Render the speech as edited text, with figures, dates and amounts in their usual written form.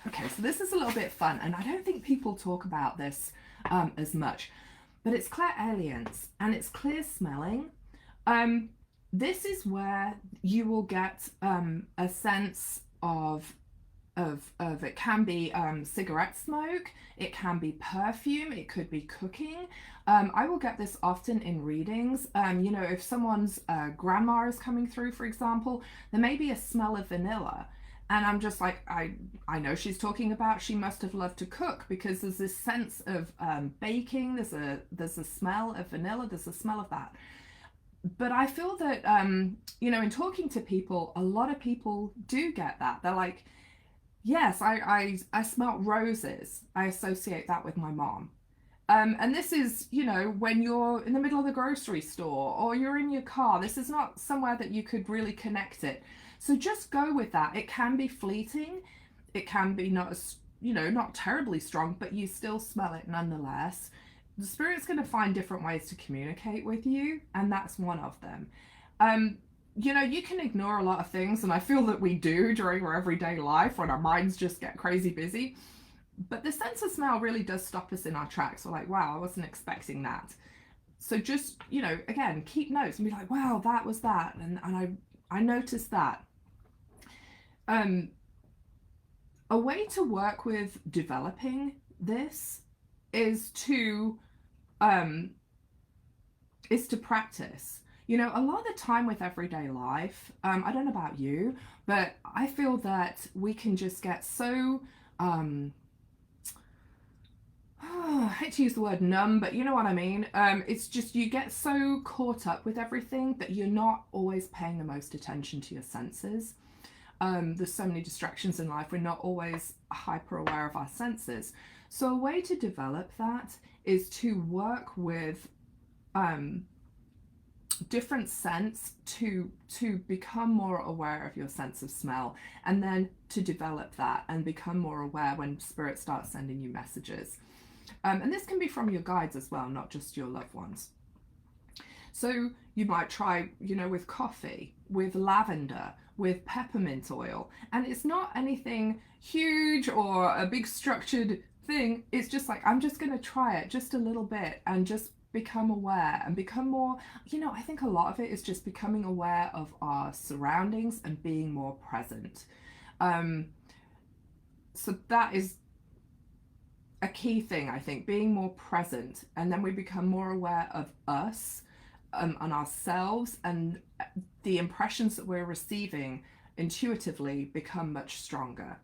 Okay, so this is a little bit fun, and I don't think people talk about this as much, but it's clairalience and it's clear smelling. Um, this is where you will get a sense of it can be cigarette smoke, it can be perfume, it could be cooking. I will get this often in readings. You know, if someone's grandma is coming through, for example, there may be a smell of vanilla. And I'm just like, I know she's talking about she must have loved to cook, because there's this sense of baking. There's a smell of vanilla. There's a smell of that. But I feel that you know, in talking to people, a lot of people do get that. They're like, yes, I smelt roses. I associate that with my mom. And this is, you know, when you're in the middle of the grocery store or you're in your car. This is not somewhere that you could really connect it. So just go with that. It can be fleeting. It can be not as, you know, not terribly strong, but you still smell it nonetheless. The spirit's going to find different ways to communicate with you, and that's one of them. Um, you know, you can ignore a lot of things, and I feel that we do during our everyday life when our minds just get crazy busy. But the sense of smell really does stop us in our tracks. We're like, wow, I wasn't expecting that. So just, you know, again, keep notes and be like, wow, that was that. And I noticed that. Um, a way to work with developing this is to um, practice. You know, a lot of the time with everyday life, I don't know about you, but I feel that we can just get so I hate to use the word numb, but you know what I mean. It's just you get so caught up with everything that you're not always paying the most attention to your senses. There's so many distractions in life, we're not always hyper aware of our senses. So a way to develop that is to work with different scents to become more aware of your sense of smell, and then to develop that and become more aware when spirit starts sending you messages. And this can be from your guides as well, not just your loved ones. So you might try, you know, with coffee, with lavender, with peppermint oil. And it's not anything huge or a big structured thing. It's just like, I'm just going to try it just a little bit and just become aware and become more, you know, I think a lot of it is just becoming aware of our surroundings and being more present. So that is a key thing, I think, being more present, and then we become more aware of us and ourselves, and the impressions that we're receiving intuitively become much stronger.